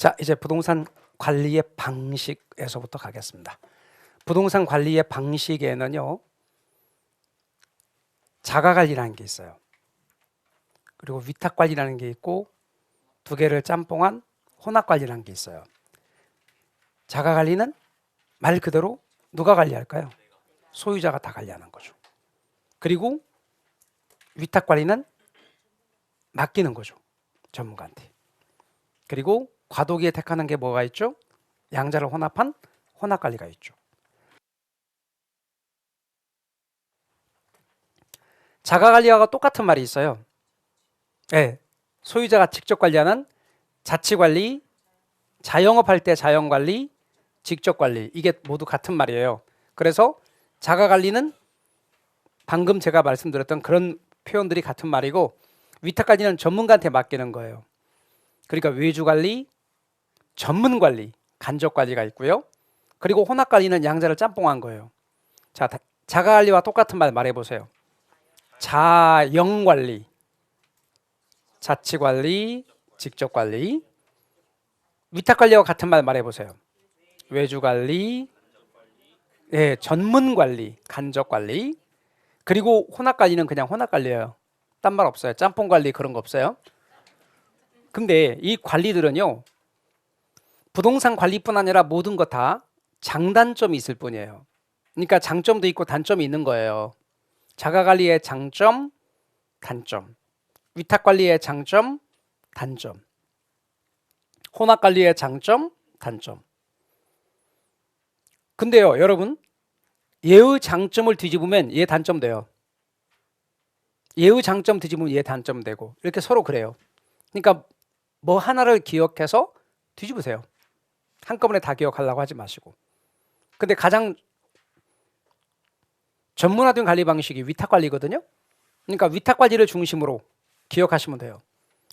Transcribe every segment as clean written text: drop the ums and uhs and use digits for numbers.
자, 이제 부동산 관리의 방식에서부터 가겠습니다. 부동산 관리의 방식에는요, 자가관리라는 게 있어요. 그리고 위탁관리라는 게 있고, 두 개를 짬뽕한 혼합관리라는 게 있어요. 자가관리는 말 그대로 누가 관리할까요? 소유자가 다 관리하는 거죠. 그리고 위탁관리는 맡기는 거죠, 전문가한테. 그리고 과도기에 택하는 게 뭐가 있죠? 양자를 혼합한 혼합관리가 있죠. 자가관리와 똑같은 말이 있어요. 네, 소유자가 직접 관리하는 자치관리, 자영업할 때 자영관리, 직접관리, 이게 모두 같은 말이에요. 그래서 자가관리는 방금 제가 말씀드렸던 그런 표현들이 같은 말이고, 위탁관리는 전문가한테 맡기는 거예요. 그러니까 외주관리, 전문관리, 간접관리가 있고요. 그리고 혼합관리는 양자를 짬뽕한 거예요. 자, 자가관리와 똑같은 말 말해보세요. 자영관리, 자치관리, 직접관리. 위탁관리와 같은 말 말해보세요. 외주관리, 예, 전문관리, 간접관리. 그리고 혼합관리는 그냥 혼합관리예요. 딴 말 없어요. 짬뽕관리 그런 거 없어요. 근데 이 관리들은요, 부동산 관리뿐 아니라 모든 것 다 장단점이 있을 뿐이에요. 그러니까 장점도 있고 단점이 있는 거예요. 자가관리의 장점, 단점. 위탁관리의 장점, 단점. 혼합관리의 장점, 단점. 근데요, 여러분, 얘의 장점을 뒤집으면 얘 단점 돼요. 얘의 장점 뒤집으면 얘 단점 되고, 이렇게 서로 그래요. 그러니까 뭐 하나를 기억해서 뒤집으세요. 한꺼번에 다 기억하려고 하지 마시고. 근데 가장 전문화된 관리 방식이 위탁관리거든요. 그러니까 위탁관리를 중심으로 기억하시면 돼요.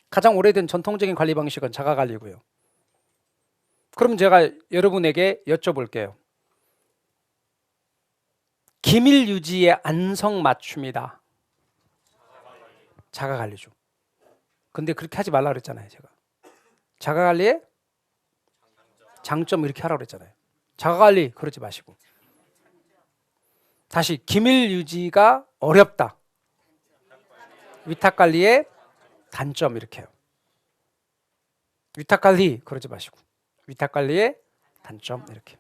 가장 오래된 전통적인 관리 방식은 자가관리고요. 그럼 제가 여러분에게 여쭤볼게요. 기밀 유지의 안성맞춤이다. 자가관리죠. 근데 그렇게 하지 말라 그랬잖아요, 제가. 자가관리의 장점 이렇게 하라고 그랬잖아요. 자가관리 그러지 마시고. 다시 기밀 유지가 어렵다. 위탁관리의 단점 이렇게 해요. 위탁관리 그러지 마시고. 위탁관리의 단점 이렇게.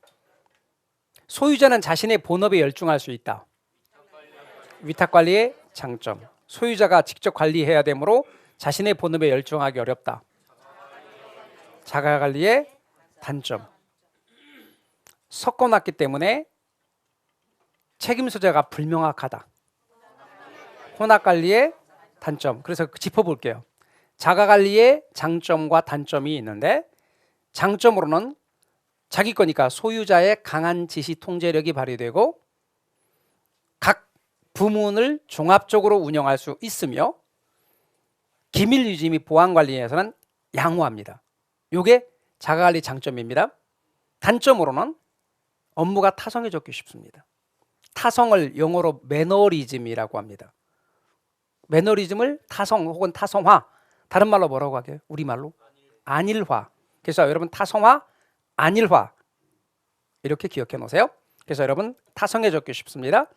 소유자는 자신의 본업에 열중할 수 있다. 위탁관리의 장점. 소유자가 직접 관리해야 되므로 자신의 본업에 열중하기 어렵다. 자가관리의 단점. 섞어놨기 때문에 책임 소재가 불명확하다. 혼합관리의 단점. 그래서 짚어볼게요. 자가관리의 장점과 단점이 있는데, 장점으로는 자기 거니까 소유자의 강한 지시 통제력이 발휘되고 각 부문을 종합적으로 운영할 수 있으며 기밀 유지 및 보안 관리에서는 양호합니다. 이게 자가관리 장점입니다. 단점으로는 업무가 타성해졌기 쉽습니다. 타성을 영어로 매너리즘이라고 합니다. 매너리즘을 타성 혹은 타성화, 다른 말로 뭐라고 하게요? 우리말로 안일화. 그래서 여러분 타성화, 안일화 이렇게 기억해 놓으세요. 그래서 여러분 타성해졌기 쉽습니다.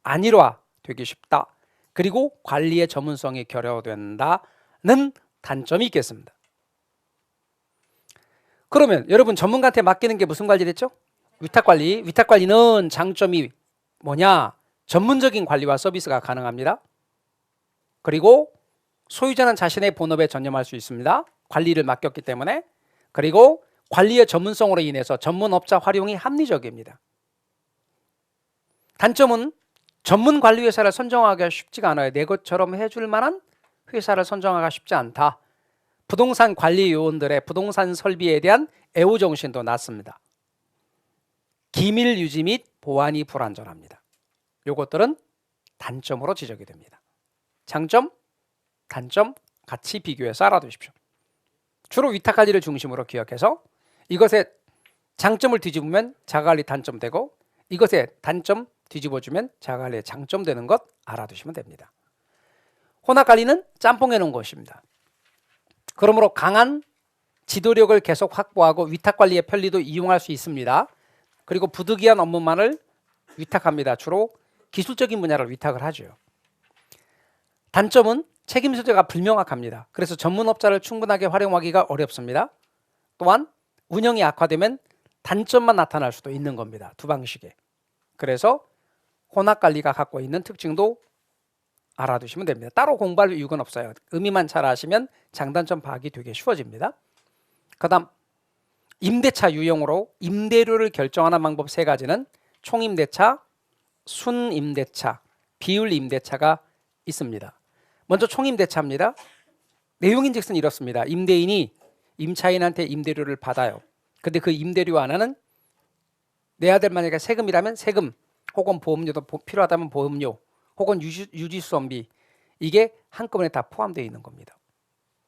안일화 되기 쉽다. 그리고 관리의 전문성이 결여된다는 단점이 있겠습니다. 그러면 여러분 전문가한테 맡기는 게 무슨 관리 됐죠? 위탁관리. 위탁관리는 장점이 뭐냐? 전문적인 관리와 서비스가 가능합니다. 그리고 소유자는 자신의 본업에 전념할 수 있습니다. 관리를 맡겼기 때문에. 그리고 관리의 전문성으로 인해서 전문업자 활용이 합리적입니다. 단점은 전문 관리 회사를 선정하기가 쉽지가 않아요. 내 것처럼 해줄 만한 회사를 선정하기가 쉽지 않다. 부동산 관리 요원들의 부동산 설비에 대한 애호정신도 낮습니다. 기밀 유지 및 보안이 불안전합니다. 이것들은 단점으로 지적이 됩니다. 장점, 단점 같이 비교해서 알아두십시오. 주로 위탁관리를 중심으로 기억해서 이것의 장점을 뒤집으면 자가관리 단점 되고 이것의 단점 뒤집어주면 자가관리의 장점 되는 것 알아두시면 됩니다. 혼합관리는 짬뽕해 놓은 것입니다. 그러므로 강한 지도력을 계속 확보하고 위탁관리의 편리도 이용할 수 있습니다. 그리고 부득이한 업무만을 위탁합니다. 주로 기술적인 분야를 위탁을 하죠. 단점은 책임 소재가 불명확합니다. 그래서 전문업자를 충분하게 활용하기가 어렵습니다. 또한 운영이 악화되면 단점만 나타날 수도 있는 겁니다. 두 방식에. 그래서 혼합관리가 갖고 있는 특징도 알아두시면 됩니다. 따로 공부할 이유는 없어요. 의미만 잘 아시면 장단점 파악이 되게 쉬워집니다. 그 다음 임대차 유형으로 임대료를 결정하는 방법 세 가지는 총임대차, 순임대차, 비율임대차가 있습니다. 먼저 총임대차입니다. 내용인즉슨 이렇습니다. 임대인이 임차인한테 임대료를 받아요. 근데 그 임대료 안에는 내야 될 만약에 세금이라면 세금, 혹은 보험료도 필요하다면 보험료, 혹은 유지수선비, 이게 한꺼번에 다 포함되어 있는 겁니다.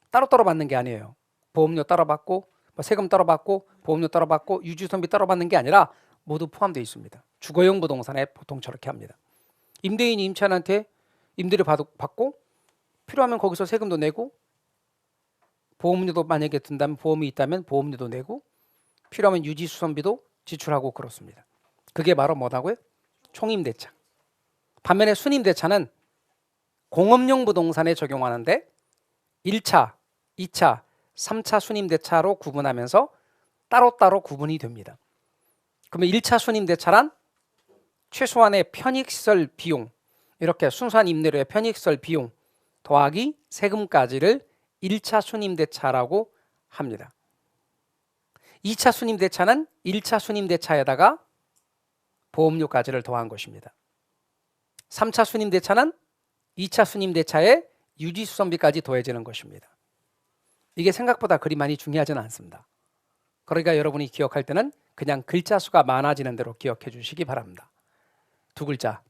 따로따로 받는 게 아니에요. 보험료 따로 받고 세금 따로 받고 보험료 따로 받고 유지수선비 따로 받는 게 아니라 모두 포함되어 있습니다. 주거용 부동산에 보통 저렇게 합니다. 임대인이 임차인한테 임대료 받고 필요하면 거기서 세금도 내고 보험료도 만약에 든다면 보험이 있다면 보험료도 내고 필요하면 유지수선비도 지출하고 그렇습니다. 그게 바로 뭐라고요? 총임대차. 반면에 순임대차는 공업용 부동산에 적용하는데 1차, 2차, 3차 순임대차로 구분하면서 따로따로 구분이 됩니다. 그러면 1차 순임대차란 최소한의 편익시설 비용, 이렇게 순수한 임대료의 편익시설 비용 더하기 세금까지를 1차 순임대차라고 합니다. 2차 순임대차는 1차 순임대차에다가 보험료까지를 더한 것입니다. 3차 순임대차는 2차 순임대차에 유지수선비까지 더해지는 것입니다. 이게 생각보다 그리 많이 중요하지는 않습니다. 그러니까 여러분이 기억할 때는 그냥 글자 수가 많아지는 대로 기억해 주시기 바랍니다. 2글자,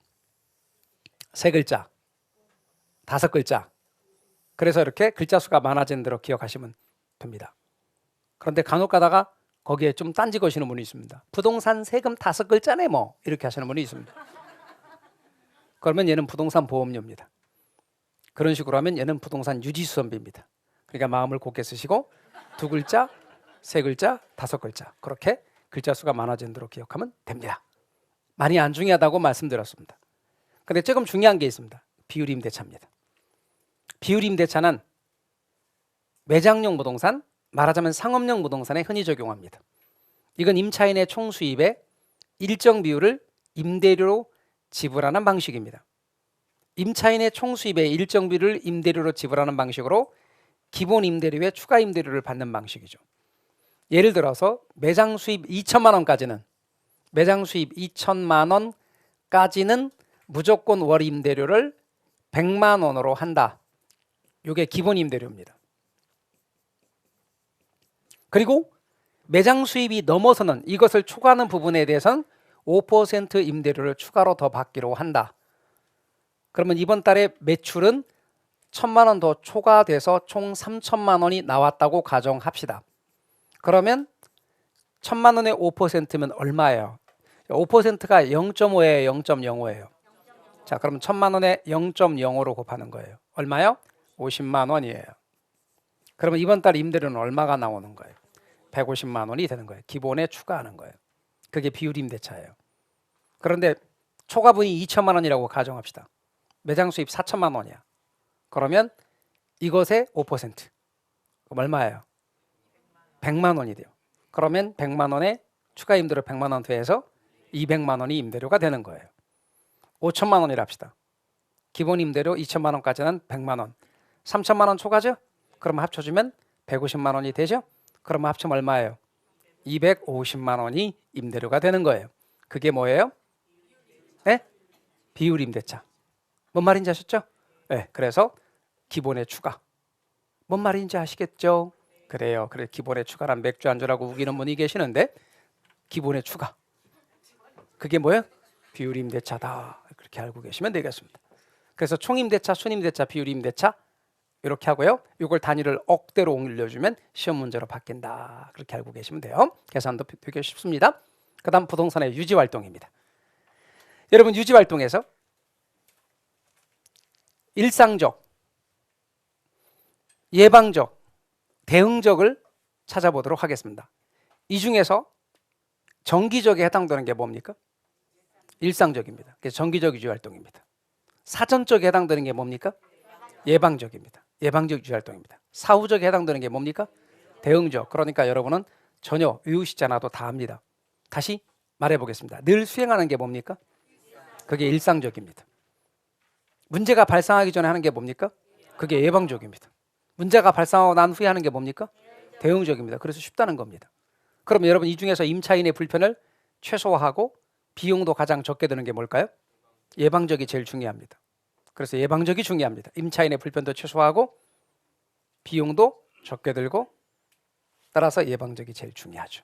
3글자, 5글자. 그래서 이렇게 글자 수가 많아지는 대로 기억하시면 됩니다. 그런데 간혹 가다가 거기에 좀 딴지 거시는 분이 있습니다. 부동산 세금 5글자네 뭐 이렇게 하시는 분이 있습니다. 그러면 얘는 부동산 보험료입니다. 그런 식으로 하면 얘는 부동산 유지수선비입니다. 그러니까 마음을 곱게 쓰시고 2글자, 3글자, 5글자 그렇게 글자 수가 많아지는 대로 기억하면 됩니다. 많이 안 중요하다고 말씀드렸습니다. 그런데 조금 중요한 게 있습니다. 비율임대차입니다. 비율임대차는 매장용 부동산, 말하자면 상업용 부동산에 흔히 적용합니다. 이건 임차인의 총 수입의 일정 비율을 임대료로 지불하는 방식입니다. 임차인의 총 수입의 일정 비율을 임대료로 지불하는 방식으로 기본 임대료에 추가 임대료를 받는 방식이죠. 예를 들어서 매장 수입 2천만 원까지는 매장 수입 2천만 원까지는 무조건 월 임대료를 100만 원으로 한다. 이게 기본 임대료입니다. 그리고 매장 수입이 넘어서는 이것을 초과하는 부분에 대해서는 5% 임대료를 추가로 더 받기로 한다. 그러면 이번 달에 매출은 1,000만 원 더 초과돼서 총 3천만 원이 나왔다고 가정합시다. 그러면 1,000만 원의 5%면 얼마예요? 5%가 0.5예요, 0.05예요? 자, 그럼 1,000만 원에 0.05로 곱하는 거예요. 얼마요? 50만 원이에요. 그러면 이번 달 임대료는 얼마가 나오는 거예요? 150만 원이 되는 거예요. 기본에 추가하는 거예요. 그게 비율임대차예요. 그런데 초과분이 2천만 원이라고 가정합시다. 매장 수입 4천만 원이야. 그러면 이것의 5% 그럼 얼마예요? 100만 원이 돼요. 그러면 100만 원에 추가 임대료 100만 원 더해서 200만 원이 임대료가 되는 거예요. 5천만 원이라 합시다. 기본 임대료 2천만 원까지는 100만 원. 3천만 원 초과죠? 그럼 합쳐주면 150만 원이 되죠? 그러면 합치면 얼마예요? 250만 원이 임대료가 되는 거예요. 그게 뭐예요? 네? 비율임대차. 뭔 말인지 아셨죠? 네, 그래서 기본에 추가. 뭔 말인지 아시겠죠? 그래요. 그래 기본에 추가란 맥주 안주라고 우기는 분이 계시는데 기본에 추가. 그게 뭐예요? 비율임대차다. 그렇게 알고 계시면 되겠습니다. 그래서 총임대차, 순임대차, 비율임대차 이렇게 하고요. 이걸 단위를 억대로 옮겨주면 시험 문제로 바뀐다. 그렇게 알고 계시면 돼요. 계산도 되게 쉽습니다. 그 다음 부동산의 유지활동입니다. 여러분 유지활동에서 일상적, 예방적, 대응적을 찾아보도록 하겠습니다. 이 중에서 정기적에 해당되는 게 뭡니까? 일상적입니다. 그게 정기적 유지 활동입니다. 사전적에 해당되는 게 뭡니까? 예방적입니다. 예방적 유지 활동입니다. 사후적에 해당되는 게 뭡니까? 대응적. 그러니까 여러분은 전혀 외우시지 않아도 다 압니다. 다시 말해보겠습니다. 늘 수행하는 게 뭡니까? 그게 일상적입니다. 문제가 발생하기 전에 하는 게 뭡니까? 그게 예방적입니다. 문제가 발생하고 난 후에 하는 게 뭡니까? 대응적입니다. 그래서 쉽다는 겁니다. 그럼 여러분 이 중에서 임차인의 불편을 최소화하고 비용도 가장 적게 드는 게 뭘까요? 예방적이 제일 중요합니다. 그래서 예방적이 중요합니다. 임차인의 불편도 최소화하고 비용도 적게 들고 따라서 예방적이 제일 중요하죠.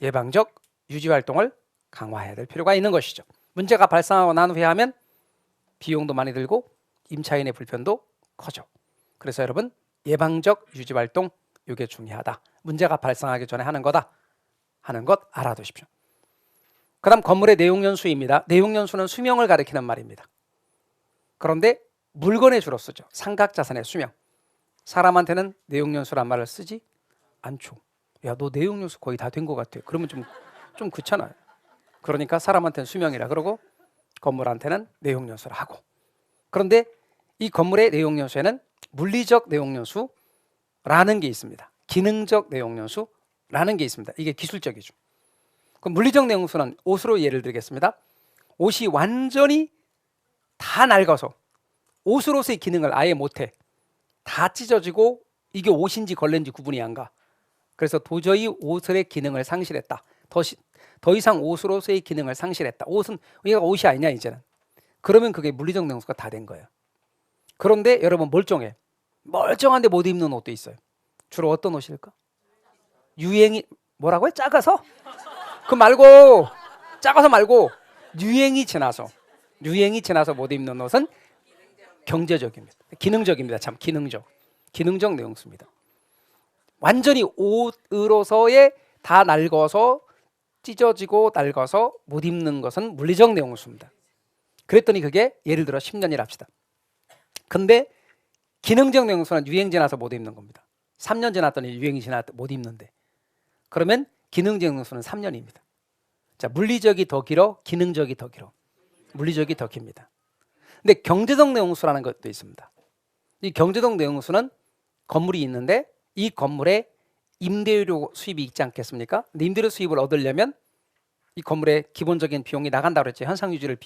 예방적 유지 활동을 강화해야 될 필요가 있는 것이죠. 문제가 발생하고 난 후에 하면 비용도 많이 들고 임차인의 불편도 커져. 그래서 여러분 예방적 유지 활동 이게 중요하다. 문제가 발생하기 전에 하는 거다 하는 것 알아두십시오. 그 다음 건물의 내용연수입니다. 내용연수는 수명을 가리키는 말입니다. 그런데 물건에 주로 쓰죠. 삼각자산의 수명. 사람한테는 내용연수란 말을 쓰지 않죠. 야, 너 내용연수 거의 다 된 것 같아. 그러면 좀 그렇잖아요. 그러니까 사람한테는 수명이라 그러고 건물한테는 내용연수를 하고. 그런데 이 건물의 내용연수에는 물리적 내용연수라는 게 있습니다. 기능적 내용연수라는 게 있습니다. 이게 기술적이죠. 그럼 물리적 내용연수는 옷으로 예를 들겠습니다. 옷이 완전히 다 낡아서 옷으로서의 기능을 아예 못해. 다 찢어지고 이게 옷인지 걸레인지 구분이 안 가. 그래서 도저히 옷의 기능을 상실했다. 더 이상 옷으로서의 기능을 상실했다. 옷은 얘가 옷이 아니냐 이제는. 그러면 그게 물리적 내용수가 다 된 거예요. 그런데 여러분 멀쩡해. 멀쩡한데 못 입는 옷도 있어요. 주로 어떤 옷일까? 유행이 뭐라고요? 작아서? 그 말고 작아서 말고 유행이 지나서 못 입는 옷은 경제적입니다. 기능적입니다. 참 기능적 내용수입니다. 완전히 옷으로서의 다 낡아서 찢어지고 낡아서 못 입는 것은 물리적 내용수입니다. 그랬더니 그게 예를 들어 10년이라 합시다. 근데 기능적 내용수는 유행 지나서 못 입는 겁니다. 3년 지났더니 유행이 지나서 못 입는데 그러면 기능적 내용수는 3년입니다. 자, 물리적이 더 길어, 기능적이 더 길어. 물리적이 더 깁니다. 근데 경제적 내용수라는 것도 있습니다. 이 경제적 내용수는 건물이 있는데 이 건물에 임대료 수입이 있지 않겠습니까? 근데 임대료 수입을 얻으려면 이 건물의 기본적인 비용이 나간다고 그랬죠. 현상 유지를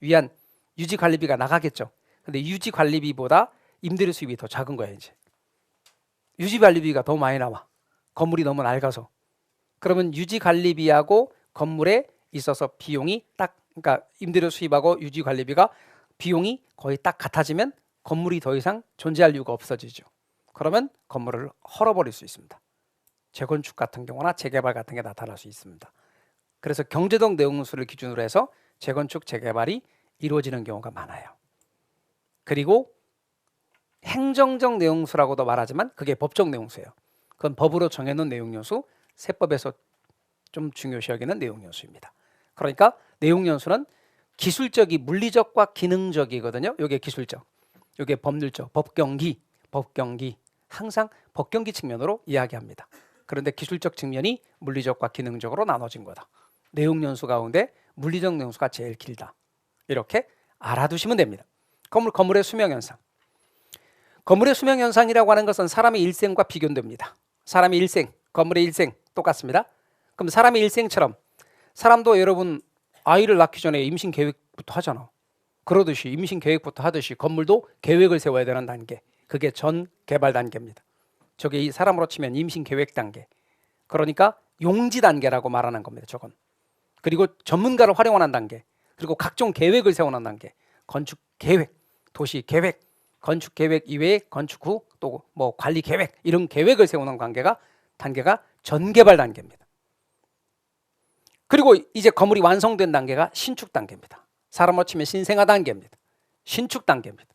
위한 유지 관리비가 나가겠죠. 근데 유지 관리비보다 임대료 수입이 더 작은 거야 이제. 유지 관리비가 더 많이 나와. 건물이 너무 낡아서. 그러면 유지 관리비하고 건물에 있어서 비용이 그러니까 임대료 수입하고 유지 관리비가 비용이 거의 딱 같아지면 건물이 더 이상 존재할 이유가 없어지죠. 그러면 건물을 헐어버릴 수 있습니다. 재건축 같은 경우나 재개발 같은 게 나타날 수 있습니다. 그래서 경제적 내용수를 기준으로 해서 재건축, 재개발이 이루어지는 경우가 많아요. 그리고 행정적 내용수라고도 말하지만 그게 법적 내용수예요. 그건 법으로 정해놓은 내용연수, 세법에서 좀 중요시 여기는 내용연수입니다. 그러니까 내용연수는 기술적이 물리적과 기능적이거든요. 이게 기술적, 이게 법률적, 법경기 항상 법경기 측면으로 이야기합니다. 그런데 기술적 측면이 물리적과 기능적으로 나눠진 거다. 내용연수 가운데 물리적 내용수가 제일 길다. 이렇게 알아두시면 됩니다. 건물의 수명현상. 건물의 수명현상이라고 하는 것은 사람의 일생과 비교됩니다. 사람의 일생, 건물의 일생 똑같습니다. 그럼 사람의 일생처럼 사람도 여러분 아이를 낳기 전에 임신 계획부터 하잖아. 그러듯이 임신 계획부터 하듯이 건물도 계획을 세워야 되는 단계. 그게 전 개발 단계입니다. 저게 이 사람으로 치면 임신 계획 단계. 그러니까 용지 단계라고 말하는 겁니다. 저건. 그리고 전문가를 활용하는 단계. 그리고 각종 계획을 세우는 단계. 건축 계획, 도시 계획, 건축 계획 이외에 건축 후 또 뭐 관리 계획 이런 계획을 세우는 단계가 전개발 단계입니다. 그리고 이제 건물이 완성된 단계가 신축 단계입니다. 사람으로 치면 신생아 단계입니다. 신축 단계입니다.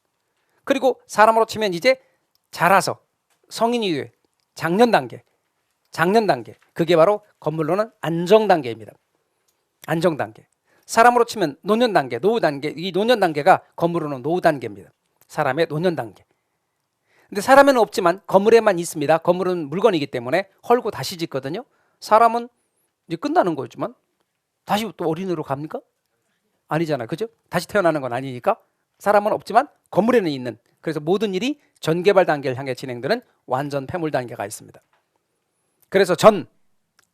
그리고 사람으로 치면 이제 자라서 성인 이후에 장년 단계. 그게 바로 건물로는 안정 단계입니다. 안정 단계. 사람으로 치면 노년 단계, 노후 단계. 이 노년 단계가 건물로는 노후 단계입니다. 사람의 노년 단계. 근데 사람에는 없지만 건물에만 있습니다. 건물은 물건이기 때문에 헐고 다시 짓거든요. 사람은 이제 끝나는 거지만 다시 또 어린이로 갑니까? 아니잖아요. 그죠? 다시 태어나는 건 아니니까 사람은 없지만 건물에는 있는, 그래서 모든 일이 전개발 단계를 향해 진행되는 완전 폐물 단계가 있습니다. 그래서 전,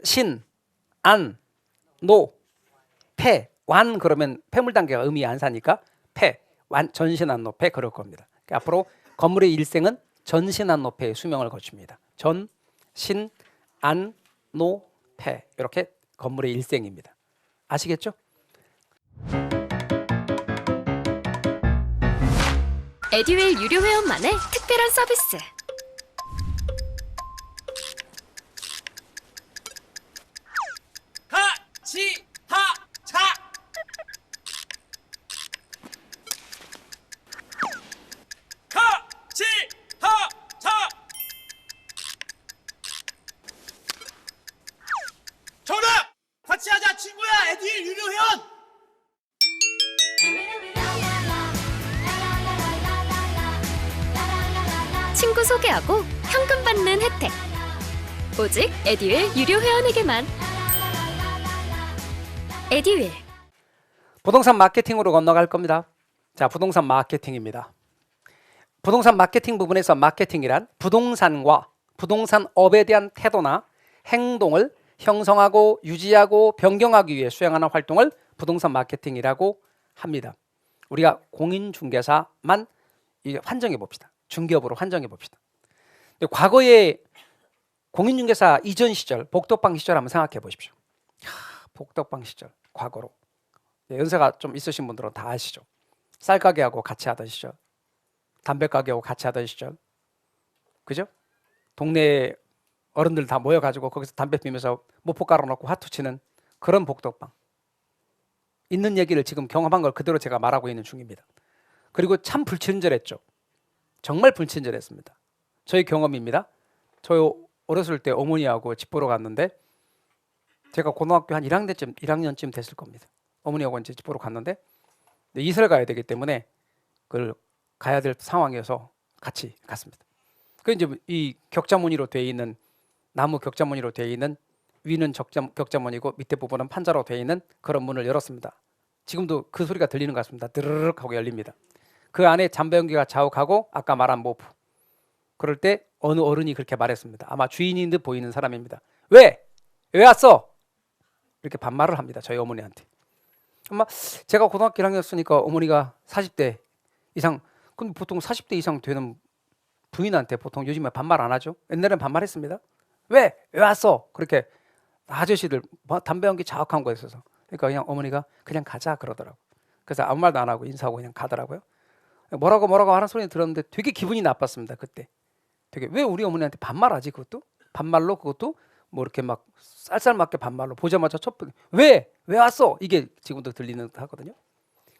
신, 안, 노, 폐, 완 그러면 폐물 단계가 의미 안 사니까 폐, 완, 전신안노폐 그럴 겁니다. 그러니까 앞으로 건물의 일생은 전신안노폐의 수명을 거칩니다. 전, 신, 안, 노, 폐 이렇게 건물의 일생입니다. 아시겠죠? 에듀윌 유료 회원만의 특별한 서비스. 하치하차 하치하차 정답! 같이 하자 친구야 에듀윌 유료 회원! 친구 소개하고 현금 받는 혜택. 오직 에듀윌 유료 회원에게만. 에듀윌. 부동산 마케팅으로 건너갈 겁니다. 자, 부동산 마케팅입니다. 부동산 마케팅 부분에서 마케팅이란 부동산과 부동산업에 대한 태도나 행동을 형성하고 유지하고 변경하기 위해 수행하는 활동을 부동산 마케팅이라고 합니다. 우리가 공인중개사만 환정해 봅시다. 중개업으로 환정해 봅시다. 과거에 공인중개사 이전 시절, 복덕방 시절 한번 생각해 보십시오. 복덕방 시절, 과거로. 연세가 좀 있으신 분들은 다 아시죠. 쌀가게하고 같이 하던 시절, 담배가게하고 같이 하던 시절, 그죠? 동네 어른들 다 모여가지고 거기서 담배 피면서 모포 깔아놓고 화투 치는 그런 복덕방. 있는 얘기를 지금 경험한 걸 그대로 제가 말하고 있는 중입니다. 그리고 참 불친절했죠. 정말 불친절했습니다. 저희 경험입니다. 저 어렸을 때 어머니하고 집 보러 갔는데 제가 고등학교 한 1학년쯤 됐을 겁니다. 어머니하고 이제 집 보러 갔는데 이사를 가야 되기 때문에 그걸 가야 될 상황이어서 같이 갔습니다. 그 이제 이 격자무늬로 되어 있는 나무 격자무늬로 되어 있는 위는 격자무늬고 밑에 부분은 판자로 되어 있는 그런 문을 열었습니다. 지금도 그 소리가 들리는 것 같습니다. 드르륵 하고 열립니다. 그 안에 잠배 연기가 자욱하고 아까 말한 모프. 그럴 때 어느 어른이 그렇게 말했습니다. 아마 주인인 듯 보이는 사람입니다. 왜? 왜 왔어? 이렇게 반말을 합니다. 저희 어머니한테. 아마 제가 고등학교 1학년이었으니까 어머니가 40대 이상, 근데 보통 40대 이상 되는 부인한테 보통 요즘에 반말 안 하죠. 옛날에는 반말했습니다. 왜? 왜 왔어? 그렇게 아저씨들 담배 연기 자욱한 거에 있어서. 그러니까 그냥 어머니가 그냥 가자 그러더라고. 그래서 아무 말도 안 하고 인사하고 그냥 가더라고요. 뭐라고 하는 소리 들었는데 되게 기분이 나빴습니다. 그때 되게 왜 우리 어머니한테 반말하지? 그것도 반말로, 그것도 뭐 이렇게 막 쌀쌀맞게 반말로 보자마자 왜 왔어? 이게 지금도 들리는 하거든요.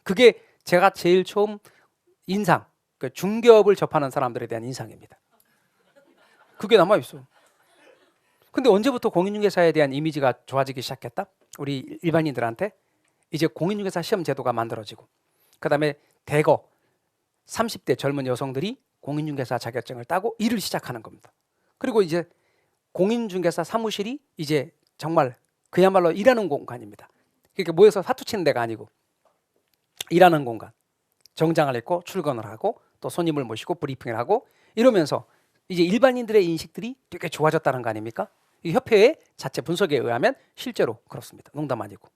그게 제가 제일 처음 인상, 그 중개업을 접하는 사람들에 대한 인상입니다. 그게 남아 있어. 근데 언제부터 공인중개사에 대한 이미지가 좋아지기 시작했다? 우리 일반인들한테 이제 공인중개사 시험 제도가 만들어지고, 그다음에 대거 30대 젊은 여성들이 공인중개사 자격증을 따고 일을 시작하는 겁니다. 그리고 이제 공인중개사 사무실이 이제 정말 그야말로 일하는 공간입니다. 그러니까 모여서 사투 치는 데가 아니고 일하는 공간. 정장을 입고 출근을 하고 또 손님을 모시고 브리핑을 하고 이러면서 이제 일반인들의 인식들이 되게 좋아졌다는 거 아닙니까? 이 협회의 자체 분석에 의하면 실제로 그렇습니다. 농담 아니고.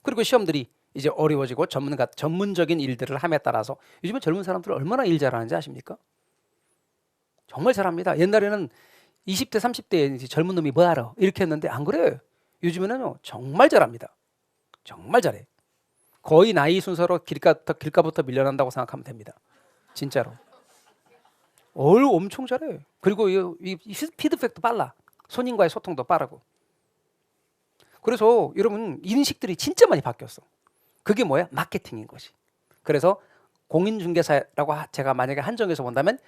그리고 시험들이 이제 어려워지고 전문적인 일들을 함에 따라서 요즘에 젊은 사람들은 얼마나 일 잘하는지 아십니까? 정말 잘합니다. 옛날에는 20대 30대 젊은 놈이 뭐 알아? 이렇게 했는데 안 그래요. 요즘에는요 정말 잘합니다. 정말 잘해. 거의 나이 순서로 길가부터 밀려난다고 생각하면 됩니다. 진짜로. 엄청 잘해. 그리고 이 피드백도 빨라. 손님과의 소통도 빠르고. 그래서 여러분 인식들이 진짜 많이 바뀌었어. 그게 뭐야? 마케팅인 것이. 그래서 공인중개사라고 제가 만약에 한정해서 본다면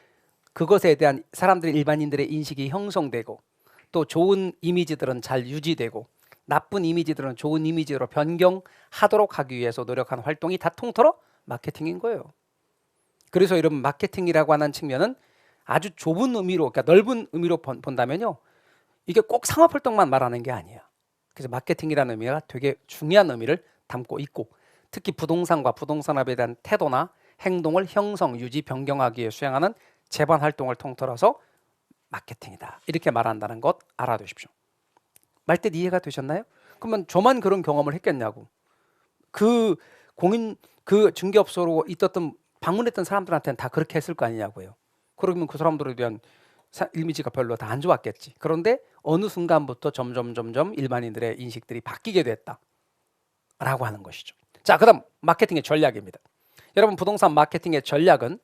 그것에 대한 사람들의 일반인들의 인식이 형성되고 또 좋은 이미지들은 잘 유지되고 나쁜 이미지들은 좋은 이미지로 변경하도록 하기 위해서 노력하는 활동이 다 통틀어 마케팅인 거예요. 그래서 이런 마케팅이라고 하는 측면은 아주 좁은 의미로, 그러니까 넓은 의미로 본다면요, 이게 꼭 상업활동만 말하는 게 아니에요. 그래서 마케팅이라는 의미가 되게 중요한 의미를 담고 있고, 특히 부동산과 부동산업에 대한 태도나 행동을 형성, 유지, 변경하기 위해 수행하는 재반 활동을 통틀어서 마케팅이다, 이렇게 말한다는 것 알아두십시오. 말뜻 이해가 되셨나요? 그러면 저만 그런 경험을 했겠냐고. 그 중개업소로 있었던 방문했던 사람들한테는 다 그렇게 했을 거 아니냐고요. 그러면 그 사람들에 대한 이미지가 별로 다 안 좋았겠지. 그런데 어느 순간부터 점점 일반인들의 인식들이 바뀌게 됐다라고 하는 것이죠. 자, 그다음 마케팅의 전략입니다. 여러분, 부동산 마케팅의 전략은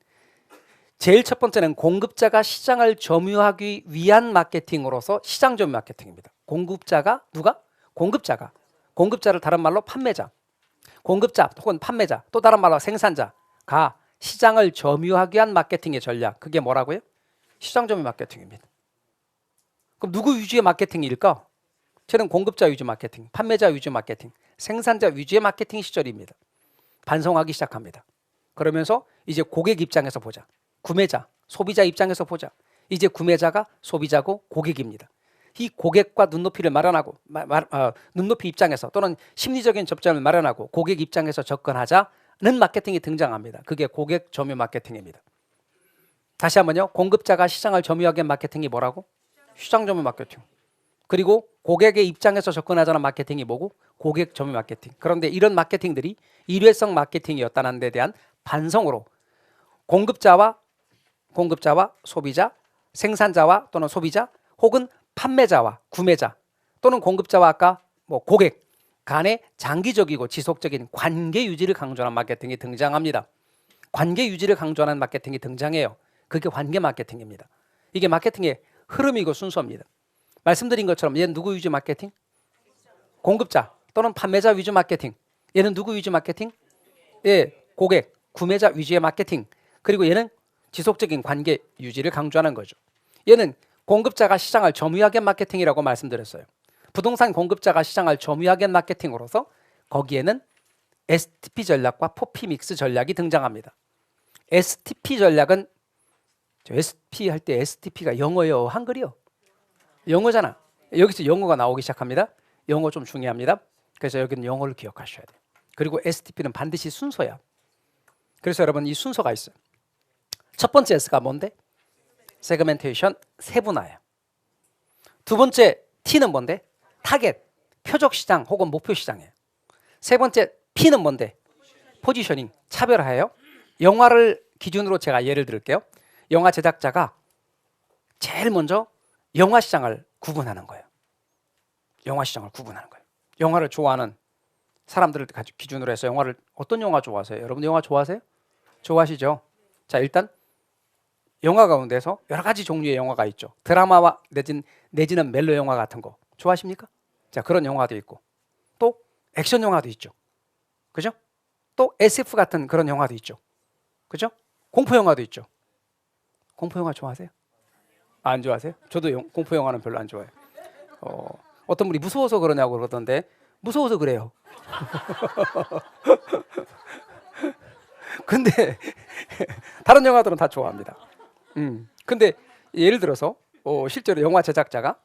제일 첫 번째는 공급자가 시장을 점유하기 위한 마케팅으로서 시장 점유 마케팅입니다. 공급자가 누가? 공급자를 다른 말로 판매자, 공급자 혹은 판매자, 또 다른 말로 생산자가 시장을 점유하기 위한 마케팅의 전략, 그게 뭐라고요? 시장 점유 마케팅입니다. 그럼 누구 위주의 마케팅일까? 저는 공급자 위주 마케팅, 판매자 위주 마케팅, 생산자 위주의 마케팅 시절입니다. 반성하기 시작합니다. 그러면서 이제 고객 입장에서 보자. 구매자, 소비자 입장에서 보자. 이제 구매자가 소비자고 고객입니다. 이 고객과 눈높이를 마련하고 눈높이 입장에서 또는 심리적인 접점을 마련하고 고객 입장에서 접근하자는 마케팅이 등장합니다. 그게 고객 점유 마케팅입니다. 다시 한번요. 공급자가 시장을 점유하기 위한 마케팅이 뭐라고? 시장 점유 마케팅. 그리고 고객의 입장에서 접근하자는 마케팅이 뭐고? 고객 점유 마케팅. 그런데 이런 마케팅들이 일회성 마케팅이었다는 데 대한 반성으로 공급자와 소비자, 생산자와 또는 소비자, 혹은 판매자와 구매자, 또는 공급자와 아까 고객 간의 장기적이고 지속적인 관계 유지를 강조하는 마케팅이 등장합니다. 관계 유지를 강조하는 마케팅이 등장해요. 그게 관계 마케팅입니다. 이게 마케팅의 흐름이고 순서입니다. 말씀드린 것처럼 얘는 누구 위주 마케팅? 공급자 또는 판매자 위주 마케팅. 얘는 누구 위주 마케팅? 예, 고객, 구매자 위주의 마케팅. 그리고 얘는 지속적인 관계 유지를 강조하는 거죠. 얘는 공급자가 시장을 점유하기 위한 마케팅이라고 말씀드렸어요. 부동산 공급자가 시장을 점유하기 위한 마케팅으로서 거기에는 STP 전략과 포피 믹스 전략이 등장합니다. STP 전략은 SP 할 때 STP가 영어요, 한글이요? 영어잖아. 여기서 영어가 나오기 시작합니다. 영어 좀 중요합니다. 그래서 여기는 영어를 기억하셔야 돼요. 그리고 STP는 반드시 순서야. 그래서 여러분, 이 순서가 있어요. 첫 번째 S가 뭔데? 세그멘테이션, 세분화예요. 두 번째 T는 뭔데? 타겟, 표적 시장 혹은 목표 시장이에요. 세 번째 P는 뭔데? 포지셔닝, 차별화예요. 영화를 기준으로 제가 예를 들을게요. 영화 제작자가 제일 먼저 영화 시장을 구분하는 거예요. 영화 시장을 구분하는 거예요. 영화를 좋아하는 사람들을 기준으로 해서 영화를, 어떤 영화 좋아하세요? 여러분 영화 좋아하세요? 좋아하시죠? 자, 일단 영화 가운데서 여러 가지 종류의 영화가 있죠. 드라마와 내지는 멜로 영화 같은 거 좋아하십니까? 자, 그런 영화도 있고, 또 액션 영화도 있죠. 그죠? 또 SF 같은 그런 영화도 있죠. 그죠? 공포 영화도 있죠. 공포 영화 좋아하세요? 안 좋아하세요? 저도 공포 영화는 별로 안 좋아해요. 어떤 분이 무서워서 그러냐고 그러던데, 무서워서 그래요. 근데 다른 영화들은 다 좋아합니다. 근데 예를 들어서 실제로 영화 제작자가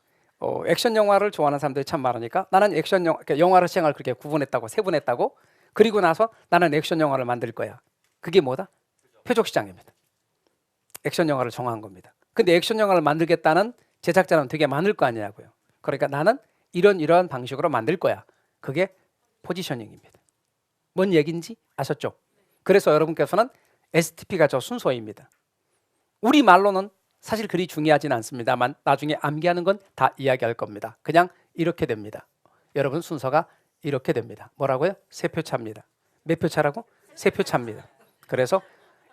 액션 영화를 좋아하는 사람들이 참 많으니까, 나는 액션 영화, 그러니까 영화를 시장을 그렇게 구분했다고, 세분했다고, 그리고 나서 나는 액션 영화를 만들 거야. 그게 뭐다? 표적 시장입니다. 액션 영화를 정한 겁니다. 근데 액션 영화를 만들겠다는 제작자는 되게 많을 거 아니냐고요. 그러니까 나는 이런 방식으로 만들 거야. 그게 포지셔닝입니다. 뭔 얘기인지 아셨죠? 그래서 여러분께서는 STP가 저 순서입니다. 우리 말로는 사실 그리 중요하진 않습니다만 나중에 암기하는 건 다 이야기할 겁니다. 그냥 이렇게 됩니다. 여러분, 순서가 이렇게 됩니다. 뭐라고요? 세 표 차입니다. 몇 표 차라고? 세 표 차입니다. 그래서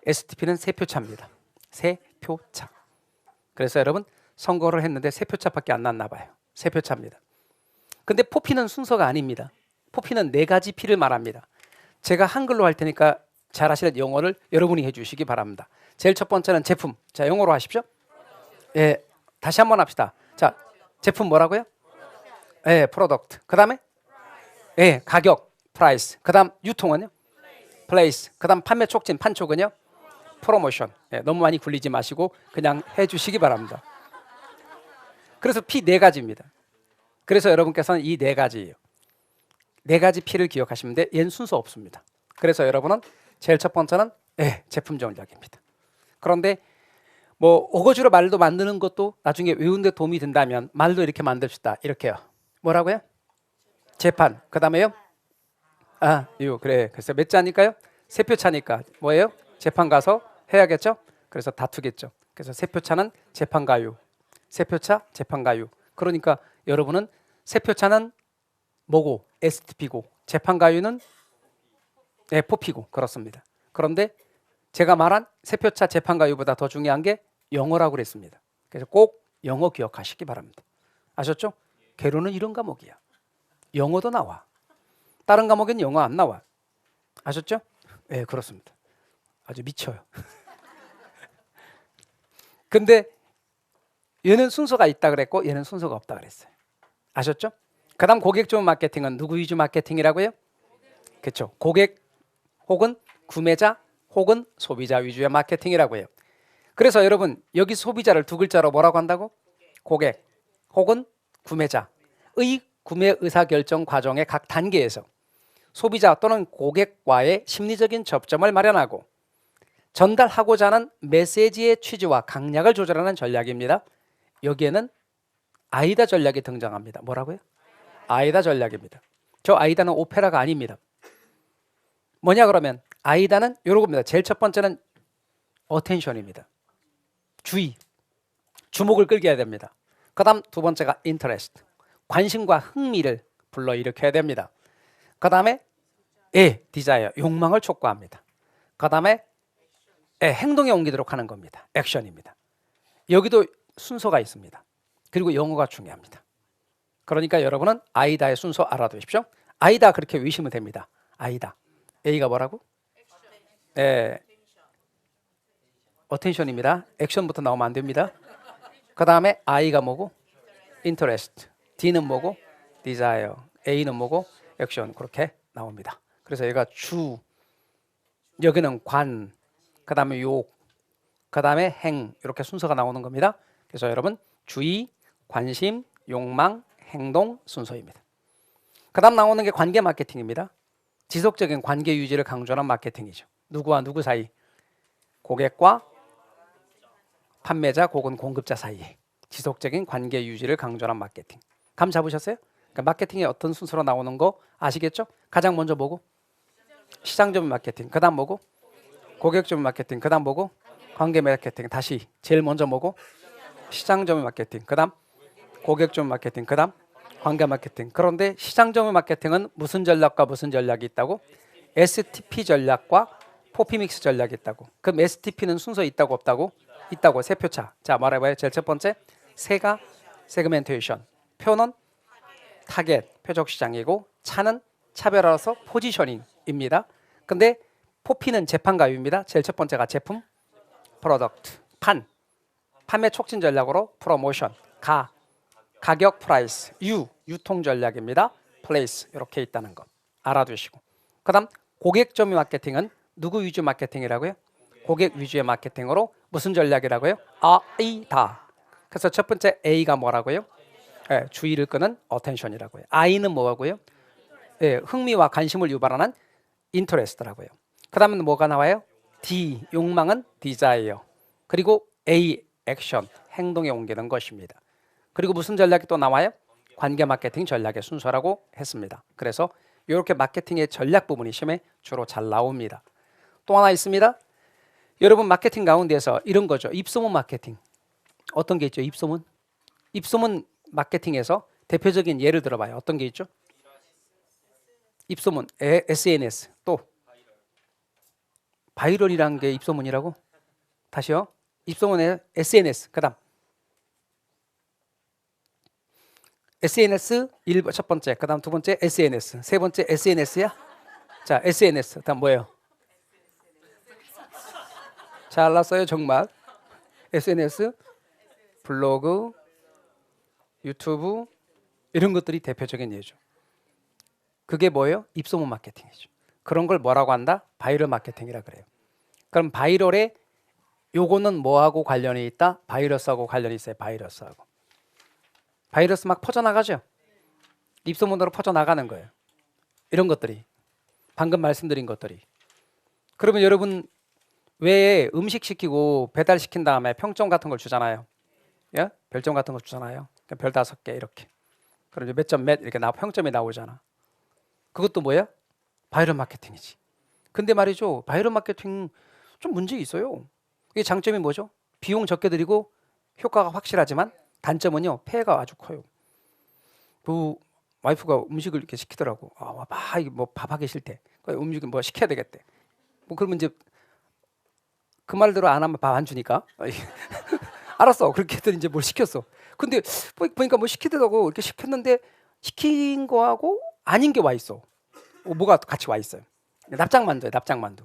STP는 세 표 차입니다. 세 표 차. 그래서 여러분, 선거를 했는데 세 표 차밖에 안 났나 봐요. 세 표 차입니다. 근데 포피는 순서가 아닙니다. 포피는 네 가지 P를 말합니다. 제가 한글로 할 테니까 잘 아시는 영어를 여러분이 해주시기 바랍니다. 제일 첫 번째는 제품. 자, 영어로 하십시오. 예, 다시 한번 합시다. 자, 제품 뭐라고요? 예, 프로덕트. 그 다음에 예, 가격, 프라이스. 그 다음 유통은요? 플레이스. 그 다음 판매 촉진, 판촉은요? 프로모션. 너무 많이 굴리지 마시고 그냥 해주시기 바랍니다. 그래서 P 네 가지입니다. 그래서 여러분께서는 이 네 가지예요. 네 가지 P를 기억하시면 돼. 얘는 순서 없습니다. 그래서 여러분은 제일 첫 번째는 제품 전략입니다. 그런데 뭐 어거지로 말도 만드는 것도 나중에 외우는데 도움이 된다면 말도 이렇게 만듭시다. 이렇게요. 뭐라고요? 재판. 그 다음에요? 그래. 그래서 몇 자니까요? 세 표 차니까 뭐예요? 재판 가서 해야겠죠? 그래서 다투겠죠. 그래서 세 표 차는 재판 가유. 세 표 차 재판 가유. 그러니까 여러분은 세 표 차는 뭐고? STP고 재판 가유는 FP고 그렇습니다. 그런데 제가 말한 세 표 차 재판 가유보다 더 중요한 게 영어라고 그랬습니다. 그래서 꼭 영어 기억하시기 바랍니다. 아셨죠? 개론은 이런 과목이야. 영어도 나와. 다른 과목에는 영어 안 나와. 아셨죠? 네, 그렇습니다. 아주 미쳐요. 근데 얘는 순서가 있다 그랬고 얘는 순서가 없다 그랬어요. 아셨죠? 그 다음 고객 좋은 마케팅은 누구 위주 마케팅이라고요? 그렇죠. 고객 혹은 구매자 혹은 소비자 위주의 마케팅이라고요. 그래서 여러분 여기 소비자를 두 글자로 뭐라고 한다고? 고객 혹은 구매자의 구매 의사결정 과정의 각 단계에서 소비자 또는 고객과의 심리적인 접점을 마련하고 전달하고자 하는 메시지의 취지와 강약을 조절하는 전략입니다. 여기에는 아이다 전략이 등장합니다. 뭐라고요? 아이다 전략입니다. 저 아이다는 오페라가 아닙니다. 뭐냐 그러면 아이다는 이런 겁니다. 제일 첫 번째는 어텐션입니다. 주의, 주목을 끌게 해야 됩니다. 그 다음 두 번째가 interest, 관심과 흥미를 불러일으켜야 됩니다. 그 다음에 desire, 욕망을 촉구합니다. 그 다음에 행동에 옮기도록 하는 겁니다. 액션입니다. 여기도 순서가 있습니다. 그리고 영어가 중요합니다. 그러니까 여러분은 아이다의 순서 알아두십시오. 아이다 그렇게 외우시면 됩니다. 아이다. A가 뭐라고? 어텐션입니다. 액션부터 나오면 안 됩니다. 그 다음에 I가 뭐고? interest. D는 뭐고? desire. A는 뭐고? 액션. 그렇게 나옵니다. 그래서 얘가 주, 여기는 관, 그 다음에 욕, 그 다음에 행, 이렇게 순서가 나오는 겁니다. 그래서 여러분 주의, 관심, 욕망, 행동 순서입니다. 그 다음 나오는 게 관계 마케팅입니다. 지속적인 관계 유지를 강조하는 마케팅이죠. 누구와 누구 사이? 고객과 판매자 혹은 공급자 사이에 지속적인 관계 유지를 강조하는 마케팅. 감 잡으셨어요? 그러니까 마케팅이 어떤 순서로 나오는 거 아시겠죠? 가장 먼저 뭐고? 시장점 마케팅. 그 다음 뭐고? 고객점 마케팅. 그 다음 뭐고? 관계 마케팅. 다시 제일 먼저 뭐고? 시장점 마케팅. 그 다음 고객점 마케팅. 그 다음 관계 마케팅. 그런데 시장점 마케팅은 무슨 전략과 무슨 전략이 있다고? STP 전략과 포피믹스 전략이 있다고. 그럼 STP는 순서 있다고 없다고? 있다고. 세 표차. 자 말해봐요. 제일 첫 번째 세가 세그멘테이션. 표는 타겟 표적 시장이고 차는 차별화서 포지셔닝입니다. 근데 포피는 재판 가유입니다. 제일 첫 번째가 제품 프로덕트. 판매 촉진 전략으로 프로모션. 가격 프라이스. 유통 전략입니다. 플레이스. 이렇게 있다는 거 알아두시고. 그다음 고객점유 마케팅은 누구 위주 마케팅이라고요? 고객 위주의 마케팅으로 무슨 전략이라고요? 아이다. 그래서 첫 번째 A가 뭐라고요? 주의를 끄는 어텐션이라고요. I는 뭐라고요? 흥미와 관심을 유발하는 인터레스트라고요. 그 다음에 뭐가 나와요? D, 욕망은 desire. 그리고 A, 액션, 행동에 옮기는 것입니다. 그리고 무슨 전략이 또 나와요? 관계 마케팅 전략의 순서라고 했습니다. 그래서 이렇게 마케팅의 전략 부분이 시험에 주로 잘 나옵니다. 또 하나 있습니다. 여러분 마케팅 가운데서 이런 거죠. 입소문 마케팅. 어떤 게 있죠? 입소문. 입소문 마케팅에서 대표적인 예를 들어봐요. 어떤 게 있죠? 입소문, SNS. 또 바이럴이라는 게 입소문이라고? 다시요. 입소문의 SNS. 그다음 SNS 첫 번째, 그다음 두 번째 SNS, 세 번째 SNS야? 자, SNS. 다음 뭐예요? 잘났어요, 정말. SNS, 블로그, 유튜브 이런 것들이 대표적인 예죠. 그게 뭐예요? 입소문 마케팅이죠. 그런 걸 뭐라고 한다? 바이럴 마케팅이라 그래요. 그럼 바이럴의 요거는 뭐하고 관련이 있다? 바이러스하고 관련이 있어요. 바이러스하고. 바이러스 막 퍼져나가죠. 입소문으로 퍼져나가는 거예요. 이런 것들이 방금 말씀드린 것들이. 그러면 여러분 왜 음식 시키고 배달시킨 다음에 평점 같은 걸 주잖아요. 예? 별점 같은 거 주잖아요. 별 5개 이렇게. 그럼 이제 몇 점 몇 이렇게 평점이 나오잖아. 그것도 뭐야? 바이럴 마케팅이지. 근데 말이죠. 바이럴 마케팅 좀 문제 있어요. 이게 장점이 뭐죠? 비용 적게 들이고 효과가 확실하지만 단점은요. 폐해가 아주 커요. 그 와이프가 음식을 이렇게 시키더라고. 이게 뭐 밥하기 싫대. 음식을 뭐 시켜야 되겠대. 뭐 그러면 이제 그 말대로 안 하면 밥 안 주니까. 알았어. 그렇게 했더니 이제 뭘 시켰어. 근데 보니까 뭐 시키더라고. 이렇게 시켰는데 시킨 거하고 아닌 게 와 있어. 뭐가 같이 와 있어요. 납작만두예요. 납작만두.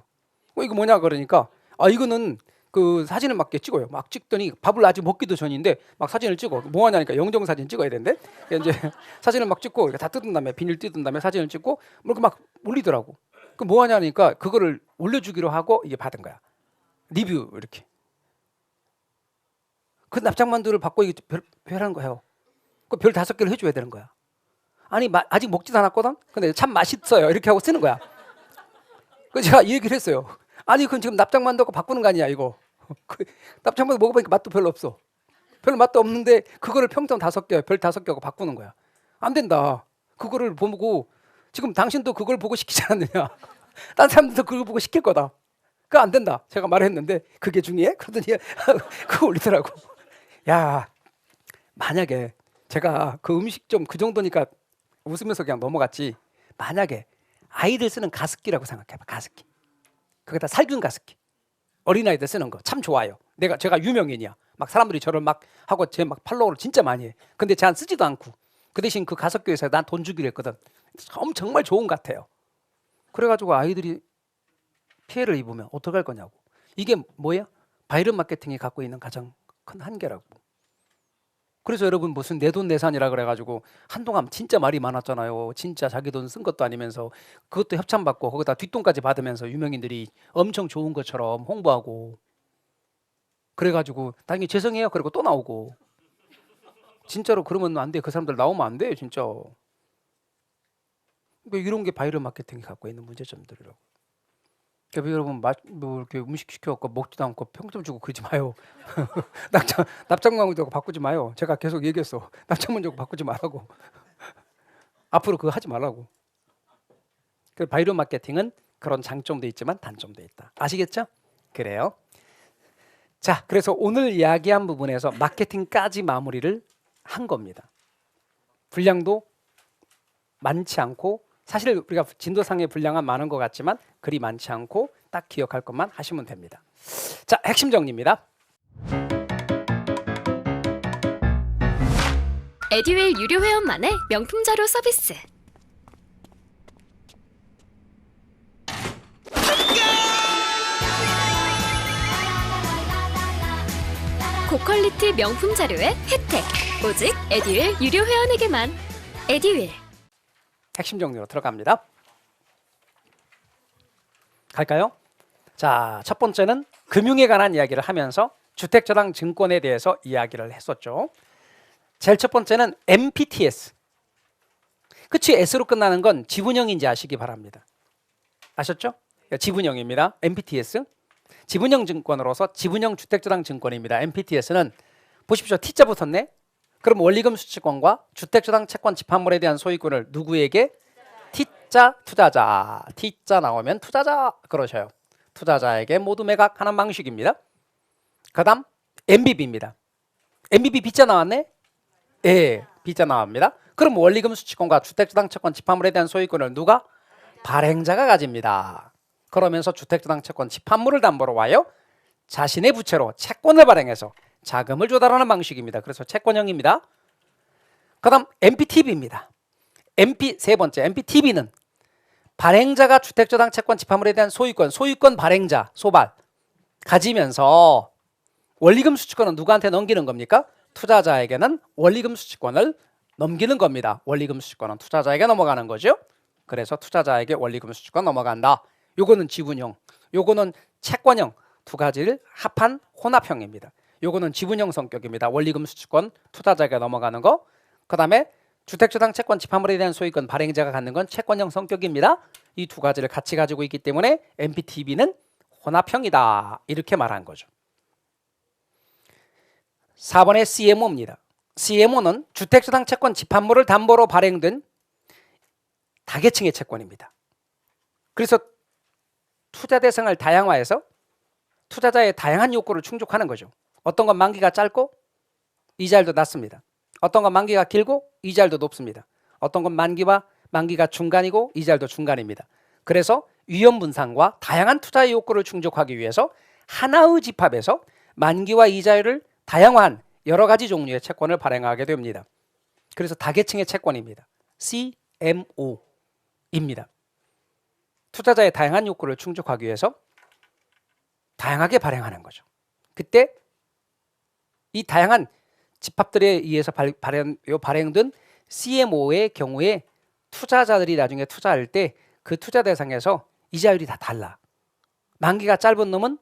이거 뭐냐 그러니까 이거는 그 사진을 막 이렇게 찍어요. 막 찍더니 밥을 아직 먹기도 전인데 막 사진을 찍어. 뭐 하냐니까 영정 사진 찍어야 되는데 이제 사진을 막 찍고 이렇게 다 뜯은 다음에 비닐 뜯은 다음에 사진을 찍고 이렇게 막 올리더라고. 그 뭐 하냐니까 그거를 올려주기로 하고 이게 받은 거야. 리뷰 이렇게. 그 납작만두를 받고 이게 별하는 거예요. 그 별 5개를 해줘야 되는 거야. 아니 아직 먹지도 않았거든. 근데 참 맛있어요. 이렇게 하고 쓰는 거야. 그 제가 이 얘기를 했어요. 아니 그건 지금 납작만두하고 바꾸는 거 아니야 이거. 그 납작만두 먹어보니까 맛도 별로 없어. 별로 맛도 없는데 그거를 평점 5개, 별 5개하고 바꾸는 거야. 안 된다. 그거를 보고 지금 당신도 그걸 보고 시키지 않느냐. 딴 사람들도 그걸 보고 시킬 거다. 그거 안 된다. 제가 말했는데 그게 중요해? 그러더니 그거 올리더라고. 야, 만약에 제가 그 음식점 그 정도니까 웃으면서 그냥 넘어갔지. 만약에 아이들 쓰는 가습기라고 생각해봐. 가습기. 거기다 살균 가습기. 어린아이들 쓰는 거 참 좋아요. 제가 유명인이야. 막 사람들이 저를 막 하고 제 막 팔로우를 진짜 많이 해. 근데 쟤는 쓰지도 않고. 그 대신 그 가습기 회사에 난 돈 주기로 했거든. 정말 좋은 것 같아요. 그래가지고 아이들이 피해를 입으면 어떡할 거냐고. 이게 뭐야? 바이럴 마케팅이 갖고 있는 가장 큰 한계라고. 그래서 여러분 무슨 내돈내산이라 그래가지고 한동안 진짜 말이 많았잖아요. 진짜 자기 돈 쓴 것도 아니면서 그것도 협찬받고 거기다 뒷돈까지 받으면서 유명인들이 엄청 좋은 것처럼 홍보하고 그래가지고 당연히 죄송해요. 그리고 또 나오고 진짜로 그러면 안 돼. 그 사람들 나오면 안 돼. 진짜. 그러니까 이런 게 바이럴 마케팅이 갖고 있는 문제점들이라고. 그러니까 여러분 뭐 이렇게 음식 시켜갖고 먹지도 않고 평점 주고 그러지 마요. 납작만두하고 바꾸지 마요. 제가 계속 얘기했어. 납작만두하고 바꾸지 말라고. 앞으로 그거 하지 말라고. 그 바이럴 마케팅은 그런 장점도 있지만 단점도 있다. 아시겠죠? 그래요. 자, 그래서 오늘 이야기한 부분에서 마케팅까지 마무리를 한 겁니다. 분량도 많지 않고 사실 우리가 진도상의 분량은 많은 것 같지만 그리 많지 않고 딱 기억할 것만 하시면 됩니다. 자, 핵심 정리입니다. 에듀윌 유료 회원만의 명품 자료 서비스. 고퀄리티 명품 자료의 혜택. 오직 에듀윌 유료 회원에게만. 에듀윌. 핵심 정리로 들어갑니다. 갈까요? 자, 첫 번째는 금융에 관한 이야기를 하면서 주택저당 증권에 대해서 이야기를 했었죠. 제일 첫 번째는 MPTS. 그치, S로 끝나는 건 지분형인지 아시기 바랍니다. 아셨죠? 지분형입니다. MPTS. 지분형 증권으로서 지분형 주택저당 증권입니다. MPTS는 보십시오. T자 붙었네. 그럼 원리금 수취권과 주택저당 채권 집합물에 대한 소유권을 누구에게? T자 투자자. T자 나오면 투자자 그러셔요. 투자자에게 모두 매각하는 방식입니다. 그 다음 MBB입니다. MBB B자 나왔네? 예, B자 나옵니다. 그럼 원리금 수취권과 주택저당 채권 집합물에 대한 소유권을 누가? 발행자가 가집니다. 그러면서 주택저당 채권 집합물을 담보로 와요. 자신의 부채로 채권을 발행해서 자금을 조달하는 방식입니다. 그래서 채권형입니다. 그 다음 MPTB입니다. 세 번째 MPTB는 발행자가 주택저당 채권 집합물에 대한 소유권 발행자, 소발 가지면서 원리금 수취권은 누구한테 넘기는 겁니까? 투자자에게는 원리금 수취권을 넘기는 겁니다. 원리금 수취권은 투자자에게 넘어가는 거죠. 그래서 투자자에게 원리금 수취권 넘어간다. 요거는 지분형, 요거는 채권형. 두 가지를 합한 혼합형입니다. 요거는 지분형 성격입니다. 원리금 수취권 투자자에게 넘어가는 거. 그다음에 주택주당 채권 집합물에 대한 소유권 발행자가 갖는 건 채권형 성격입니다. 이 두 가지를 같이 가지고 있기 때문에 MPTB는 혼합형이다. 이렇게 말한 거죠. 4번의 CMO입니다. CMO는 주택주당 채권 집합물을 담보로 발행된 다계층의 채권입니다. 그래서 투자 대상을 다양화해서 투자자의 다양한 욕구를 충족하는 거죠. 어떤 건 만기가 짧고 이자율도 낮습니다. 어떤 건 만기가 길고 이자율도 높습니다. 어떤 건 만기가 중간이고 이자율도 중간입니다. 그래서 위험 분산과 다양한 투자의 욕구를 충족하기 위해서 하나의 집합에서 만기와 이자율을 다양화한 여러 가지 종류의 채권을 발행하게 됩니다. 그래서 다계층의 채권입니다. CMO입니다. 투자자의 다양한 욕구를 충족하기 위해서 다양하게 발행하는 거죠. 그때 이 다양한 집합들에 의해서 발행된 CMO의 경우에 투자자들이 나중에 투자할 때 그 투자 대상에서 이자율이 다 달라. 만기가 짧은 놈은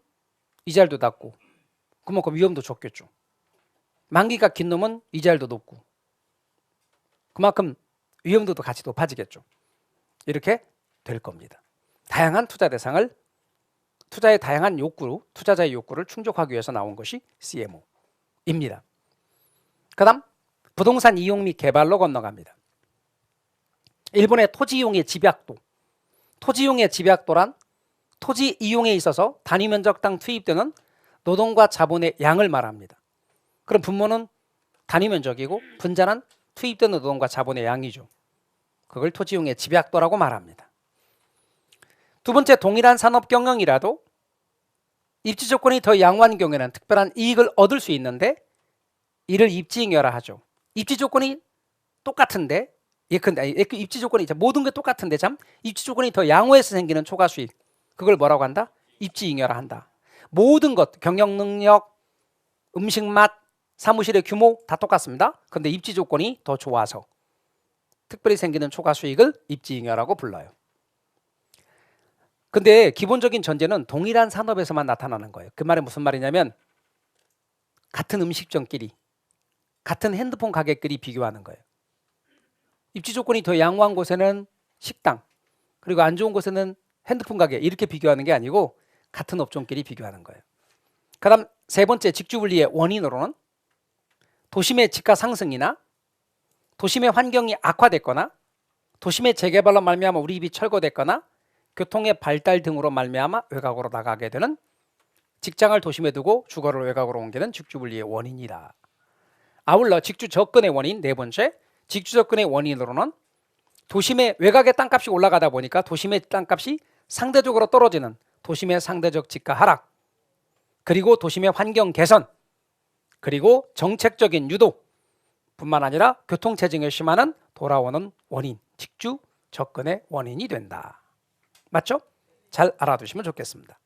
이자율도 낮고 그만큼 위험도 적겠죠. 만기가 긴 놈은 이자율도 높고 그만큼 위험도도 같이 높아지겠죠. 이렇게 될 겁니다. 다양한 투자 대상을 투자의 다양한 투자자의 욕구를 충족하기 위해서 나온 것이 CMO입니다. 그다음 부동산 이용 및 개발로 건너갑니다. 일본의 토지 이용의 집약도. 토지 이용의 집약도란 토지 이용에 있어서 단위 면적당 투입되는 노동과 자본의 양을 말합니다. 그럼 분모는 단위 면적이고 분자는 투입되는 노동과 자본의 양이죠. 그걸 토지 이용의 집약도라고 말합니다. 두 번째, 동일한 산업 경영이라도 입지 조건이 더 양호한 경우에는 특별한 이익을 얻을 수 있는데 이를 입지잉여라 하죠. 입지 조건이 똑같은데 입지 조건이 모든 게 똑같은데 입지 조건이 더 양호해서 생기는 초과 수익, 그걸 뭐라고 한다? 입지잉여라 한다. 모든 것, 경영 능력, 음식 맛, 사무실의 규모 다 똑같습니다. 그런데 입지 조건이 더 좋아서 특별히 생기는 초과 수익을 입지잉여라고 불러요. 근데 기본적인 전제는 동일한 산업에서만 나타나는 거예요. 그 말이 무슨 말이냐면 같은 음식점끼리, 같은 핸드폰 가게끼리 비교하는 거예요. 입지 조건이 더 양호한 곳에는 식당, 그리고 안 좋은 곳에는 핸드폰 가게, 이렇게 비교하는 게 아니고 같은 업종끼리 비교하는 거예요. 그다음 세 번째, 직주분리의 원인으로는 도심의 집가 상승이나 도심의 환경이 악화됐거나 도심의 재개발로 말미암아 우리 집이 철거됐거나 교통의 발달 등으로 말미암아 외곽으로 나가게 되는, 직장을 도심에 두고 주거를 외곽으로 옮기는 직주분리의 원인이다. 아울러 직주 접근의 원인, 네 번째, 직주 접근의 원인으로는 도심의 외곽의 땅값이 올라가다 보니까 도심의 땅값이 상대적으로 떨어지는 도심의 상대적 집가 하락, 그리고 도심의 환경 개선, 그리고 정책적인 유도 뿐만 아니라 교통체증에 심하는 돌아오는 원인, 직주 접근의 원인이 된다. 맞죠? 잘 알아두시면 좋겠습니다.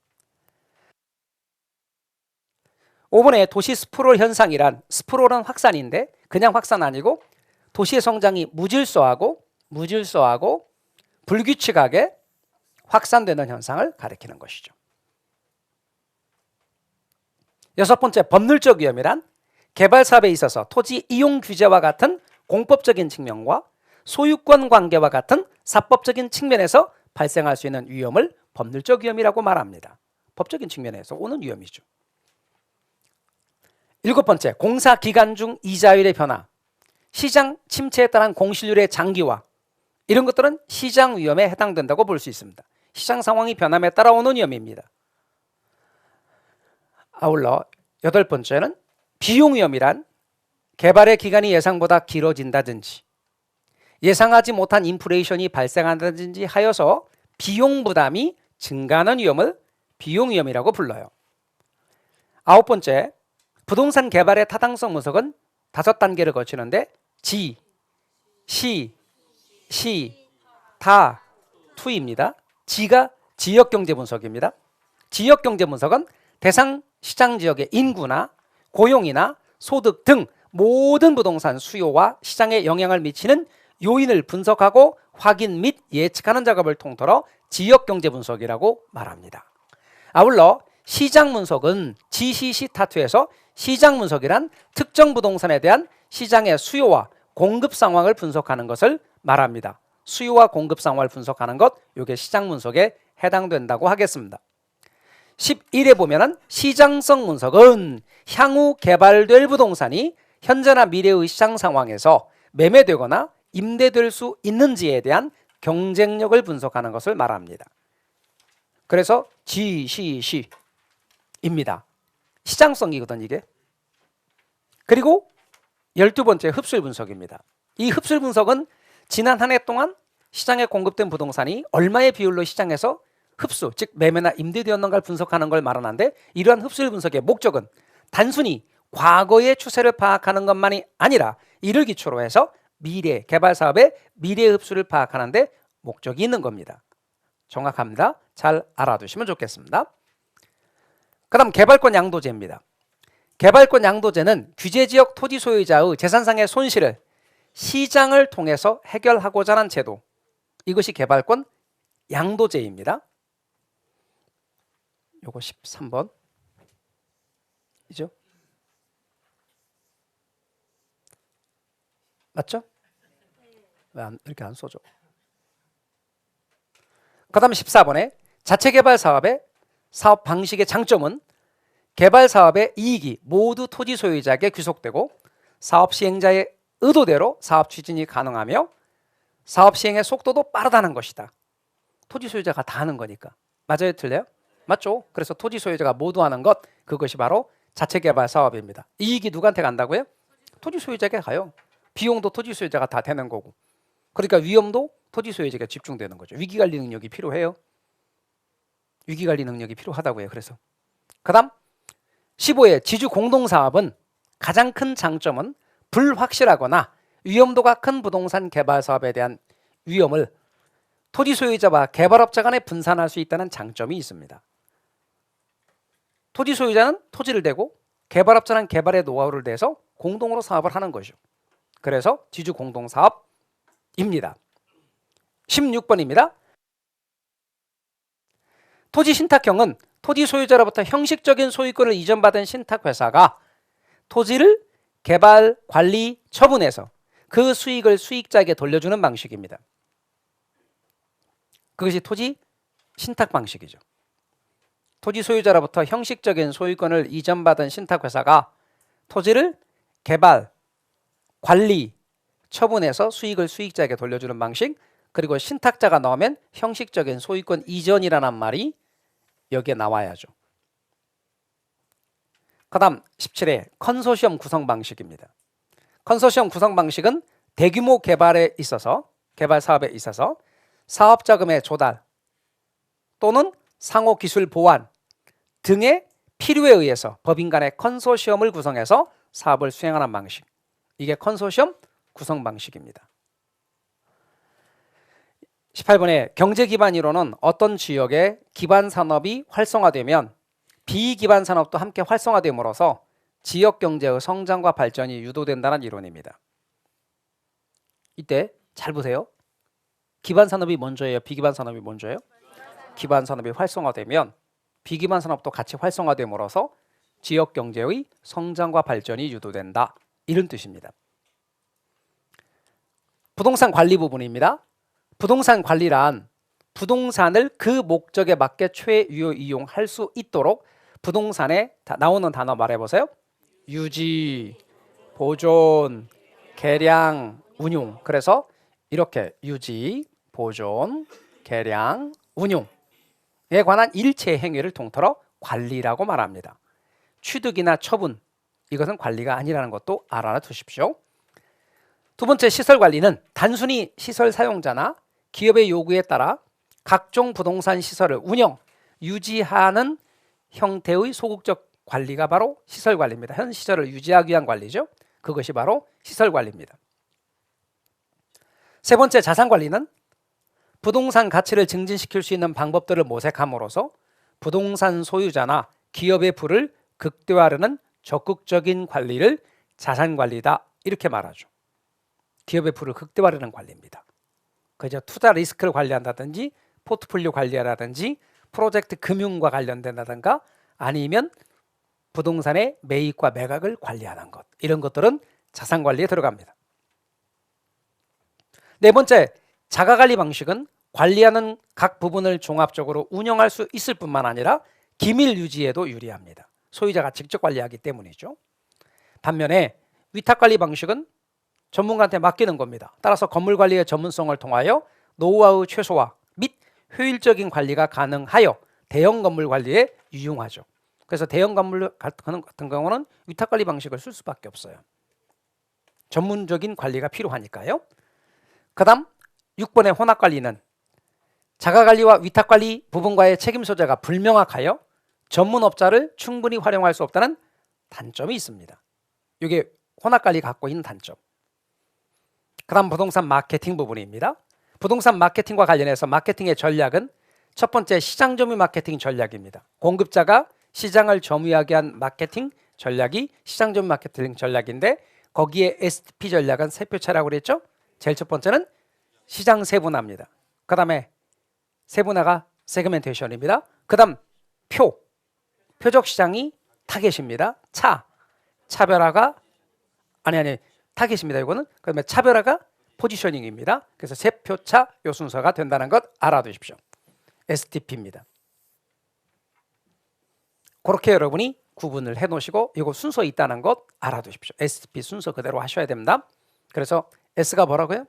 5번에 도시 스프롤 현상이란, 스프롤은 확산인데 그냥 확산 아니고 도시의 성장이 무질서하고 불규칙하게 확산되는 현상을 가리키는 것이죠. 6번째, 법률적 위험이란 개발 사업에 있어서 토지 이용 규제와 같은 공법적인 측면과 소유권 관계와 같은 사법적인 측면에서 발생할 수 있는 위험을 법률적 위험이라고 말합니다. 법적인 측면에서 오는 위험이죠. 7번째, 공사 기간 중 이자율의 변화, 시장 침체에 따른 공실률의 장기화, 이런 것들은 시장 위험에 해당된다고 볼 수 있습니다. 시장 상황이 변함에 따라 오는 위험입니다. 아울러 8번째는 비용 위험이란 개발의 기간이 예상보다 길어진다든지 예상하지 못한 인플레이션이 발생한다든지 하여서 비용 부담이 증가하는 위험을 비용 위험이라고 불러요. 9번째, 부동산 개발의 타당성 분석은 5단계를 거치는데 지, 시, 다, 투입니다. 지가 지역경제 분석입니다. 지역경제 분석은 대상 시장 지역의 인구나 고용이나 소득 등 모든 부동산 수요와 시장에 영향을 미치는 요인을 분석하고 확인 및 예측하는 작업을 통틀어 지역경제 분석이라고 말합니다. 아울러 시장 분석은 GCC 타투에서 시장 분석이란 특정 부동산에 대한 시장의 수요와 공급 상황을 분석하는 것을 말합니다. 수요와 공급 상황을 분석하는 것, 이게 시장 분석에 해당된다고 하겠습니다. 11에 보면은 시장성 분석은 향후 개발될 부동산이 현재나 미래의 시장 상황에서 매매되거나 임대될 수 있는지에 대한 경쟁력을 분석하는 것을 말합니다. 그래서 GCC입니다. 시장성이거든 이게. 그리고 12번째 흡수율 분석입니다. 이 흡수율 분석은 지난 한 해 동안 시장에 공급된 부동산이 얼마의 비율로 시장에서 흡수, 즉 매매나 임대되었는가를 분석하는 걸 말하는데, 이러한 흡수율 분석의 목적은 단순히 과거의 추세를 파악하는 것만이 아니라 이를 기초로 해서 미래 개발 사업의 미래 흡수를 파악하는 데 목적이 있는 겁니다. 정확합니다. 잘 알아두시면 좋겠습니다. 그 다음 개발권 양도제입니다. 개발권 양도제는 규제지역 토지 소유자의 재산상의 손실을 시장을 통해서 해결하고자 하는 제도, 이것이 개발권 양도제입니다. 요거 13번 이죠? 맞죠? 왜 이렇게 안 써줘? 그 다음 14번에 자체개발 사업의 사업 방식의 장점은 개발 사업의 이익이 모두 토지 소유자에게 귀속되고 사업 시행자의 의도대로 사업 추진이 가능하며 사업 시행의 속도도 빠르다는 것이다. 토지 소유자가 다 하는 거니까. 맞아요? 틀려요? 맞죠? 그래서 토지 소유자가 모두 하는 것, 그것이 바로 자체개발 사업입니다. 이익이 누구한테 간다고요? 토지 소유자에게 가요. 비용도 토지 소유자가 다 되는 거고, 그러니까 위험도 토지 소유자에게 집중되는 거죠. 위기관리 능력이 필요해요. 위기관리 능력이 필요하다고요. 그래서 그 다음 15의 지주 공동사업은 가장 큰 장점은 불확실하거나 위험도가 큰 부동산 개발 사업에 대한 위험을 토지 소유자와 개발업자 간에 분산할 수 있다는 장점이 있습니다. 토지 소유자는 토지를 대고 개발업자는 개발의 노하우를 대서 공동으로 사업을 하는 거죠. 그래서 지주 공동사업입니다. 16번입니다. 토지 신탁형은 토지 소유자로부터 형식적인 소유권을 이전받은 신탁회사가 토지를 개발, 관리, 처분해서 그 수익을 수익자에게 돌려주는 방식입니다. 그것이 토지 신탁 방식이죠. 토지 소유자로부터 형식적인 소유권을 이전받은 신탁회사가 토지를 개발, 관리, 처분해서 수익을 수익자에게 돌려주는 방식, 그리고 신탁자가 나오면 형식적인 소유권 이전이라는 말이 여기에 나와야죠. 그 다음 17회 컨소시엄 구성 방식입니다. 컨소시엄 구성 방식은 대규모 개발에 있어서, 개발 사업에 있어서 사업 자금의 조달 또는 상호 기술 보완 등의 필요에 의해서 법인 간의 컨소시엄을 구성해서 사업을 수행하는 방식, 이게 컨소시엄 구성 방식입니다. 18번에 경제 기반 이론은 어떤 지역의 기반 산업이 활성화되면 비기반 산업도 함께 활성화됨으로써 지역 경제의 성장과 발전이 유도된다는 이론입니다. 이때 잘 보세요. 기반 산업이 먼저예요? 비기반 산업이 먼저예요? 기반 산업이 활성화되면 비기반 산업도 같이 활성화됨으로써 지역 경제의 성장과 발전이 유도된다, 이런 뜻입니다. 부동산 관리 부분입니다. 부동산 관리란 부동산을 그 목적에 맞게 최유효 이용할 수 있도록 부동산에 나오는 단어 말해보세요. 유지, 보존, 개량, 운용. 그래서 이렇게 유지, 보존, 개량, 운용에 관한 일체 행위를 통틀어 관리라고 말합니다. 취득이나 처분, 이것은 관리가 아니라는 것도 알아두십시오. 두 번째, 시설 관리는 단순히 시설 사용자나 기업의 요구에 따라 각종 부동산 시설을 운영, 유지하는 형태의 소극적 관리가 바로 시설 관리입니다. 현 시설을 유지하기 위한 관리죠. 그것이 바로 시설 관리입니다. 세 번째, 자산 관리는 부동산 가치를 증진시킬 수 있는 방법들을 모색함으로써 부동산 소유자나 기업의 부를 극대화하려는 적극적인 관리를 자산 관리다, 이렇게 말하죠. 기업의 부를 극대화하려는 관리입니다. 그저 투자 리스크를 관리한다든지 포트폴리오 관리라든지 프로젝트 금융과 관련된다든가 아니면 부동산의 매입과 매각을 관리하는 것, 이런 것들은 자산관리에 들어갑니다. 네 번째, 자가관리 방식은 관리하는 각 부분을 종합적으로 운영할 수 있을 뿐만 아니라 기밀 유지에도 유리합니다. 소유자가 직접 관리하기 때문이죠. 반면에 위탁관리 방식은 전문가한테 맡기는 겁니다. 따라서 건물관리의 전문성을 통하여 노하우 최소화 및 효율적인 관리가 가능하여 대형 건물 관리에 유용하죠. 그래서 대형 건물 같은 경우는 위탁관리 방식을 쓸 수밖에 없어요. 전문적인 관리가 필요하니까요. 그 다음 6번의 혼합관리는 자가관리와 위탁관리 부분과의 책임 소재가 불명확하여 전문업자를 충분히 활용할 수 없다는 단점이 있습니다. 이게 혼합관리가 갖고 있는 단점. 그 다음 부동산 마케팅 부분입니다. 부동산 마케팅과 관련해서 마케팅의 전략은 첫 번째 시장 점유 마케팅 전략입니다. 공급자가 시장을 점유하게 한 마케팅 전략이 시장 점유 마케팅 전략인데 거기에 STP 전략은 세 표차라고 그랬죠. 제일 첫 번째는 시장 세분화입니다. 그 다음에 세분화가 세그멘테이션입니다. 그 다음 표적 시장이 타겟입니다. 차별화가 타겟입니다. 이거는 그다음에 차별화가 포지셔닝입니다. 그래서 세 표차 요 순서가 된다는 것 알아두십시오. STP입니다. 그렇게 여러분이 구분을 해 놓으시고 이거 순서 있다는 것 알아두십시오. STP 순서 그대로 하셔야 됩니다. 그래서 S가 뭐라고요?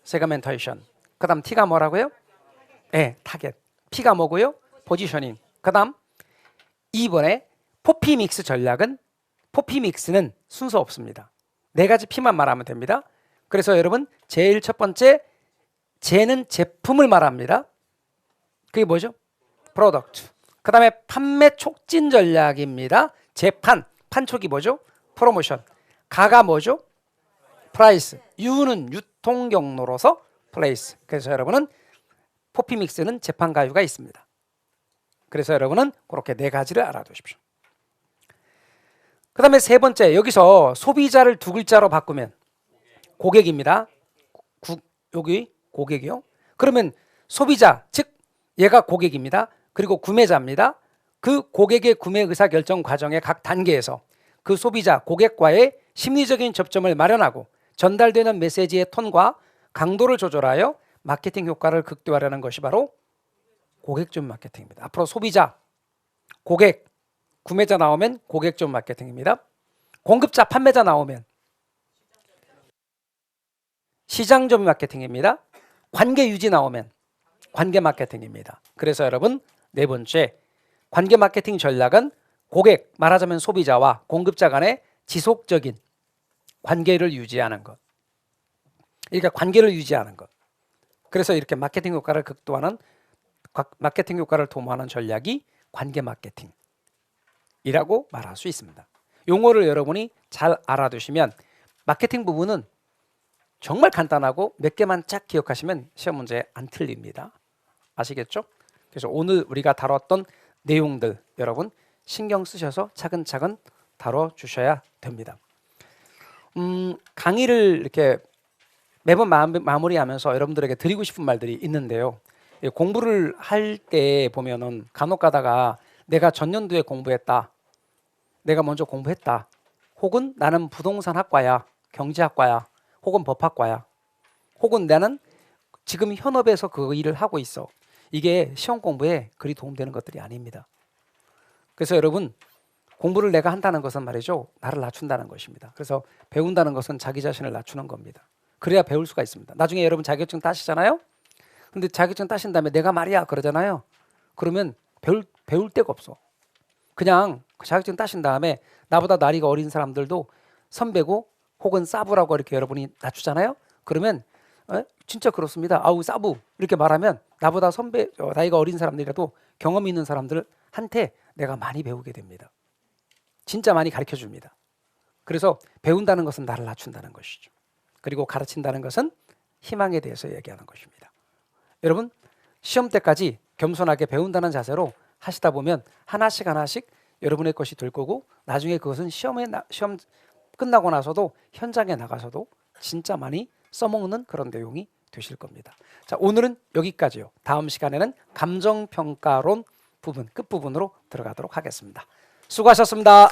세그멘테이션. 그 다음 T가 뭐라고요? 네, 타겟. P가 뭐고요? 포지셔닝. 그 다음 2번에 포피믹스 전략은 포피믹스는 순서 없습니다. 네 가지 P만 말하면 됩니다. 그래서 여러분 제일 첫 번째 J는 제품을 말합니다. 그게 뭐죠? 프로덕트. 그 다음에 판매 촉진 전략입니다. 재판, 판촉이 뭐죠? 프로모션. 가가 뭐죠? 프라이스. U는 유통 경로로서 플레이스. 그래서 여러분은 포피믹스는 재판 가유가 있습니다. 그래서 여러분은 그렇게 네 가지를 알아두십시오. 그 다음에 세 번째, 여기서 소비자를 두 글자로 바꾸면 고객입니다. 여기 고객이요. 그러면 소비자, 즉 얘가 고객입니다. 그리고 구매자입니다. 그 고객의 구매 의사 결정 과정의 각 단계에서 그 소비자, 고객과의 심리적인 접점을 마련하고 전달되는 메시지의 톤과 강도를 조절하여 마케팅 효과를 극대화하려는 것이 바로 고객점 마케팅입니다. 앞으로 소비자, 고객, 구매자 나오면 고객점 마케팅입니다. 공급자, 판매자 나오면 시장점 마케팅입니다. 관계 유지 나오면 관계 마케팅입니다. 그래서 여러분 네 번째 관계 마케팅 전략은 고객, 말하자면 소비자와 공급자 간의 지속적인 관계를 유지하는 것. 그러니까 관계를 유지하는 것. 그래서 이렇게 마케팅 효과를 극도화하는 마케팅 효과를 도모하는 전략이 관계 마케팅이라고 말할 수 있습니다. 용어를 여러분이 잘 알아두시면 마케팅 부분은 정말 간단하고 몇 개만 쫙 기억하시면 시험 문제에 안 틀립니다. 아시겠죠? 그래서 오늘 우리가 다뤘던 내용들 여러분 신경 쓰셔서 차근차근 다뤄주셔야 됩니다. 강의를 이렇게 매번 마무리하면서 여러분들에게 드리고 싶은 말들이 있는데요. 공부를 할 때 보면은 간혹 가다가 내가 전년도에 공부했다. 내가 먼저 공부했다. 혹은 나는 부동산학과야. 경제학과야. 혹은 법학과야. 혹은 나는 지금 현업에서 그 일을 하고 있어. 이게 시험 공부에 그리 도움되는 것들이 아닙니다. 그래서 여러분 공부를 내가 한다는 것은 말이죠. 나를 낮춘다는 것입니다. 그래서 배운다는 것은 자기 자신을 낮추는 겁니다. 그래야 배울 수가 있습니다. 나중에 여러분 자격증 따시잖아요. 근데 자격증 따신 다음에 내가 말이야 그러잖아요. 그러면 배울 데가 없어. 그냥 자격증 따신 다음에 나보다 나이가 어린 사람들도 선배고 혹은 사부라고 이렇게 여러분이 낮추잖아요. 그러면 진짜 그렇습니다. 아우 사부 이렇게 말하면 나보다 선배 나이가 어린 사람들이라도 경험이 있는 사람들한테 내가 많이 배우게 됩니다. 진짜 많이 가르쳐 줍니다. 그래서 배운다는 것은 나를 낮춘다는 것이죠. 그리고 가르친다는 것은 희망에 대해서 얘기하는 것입니다. 여러분 시험 때까지 겸손하게 배운다는 자세로 하시다 보면 하나씩 여러분의 것이 될 거고 나중에 그것은 시험 끝나고 나서도 현장에 나가서도 진짜 많이 써먹는 그런 내용이 되실 겁니다. 자, 오늘은 여기까지요. 다음 시간에는 감정평가론 부분 끝부분으로 들어가도록 하겠습니다. 수고하셨습니다.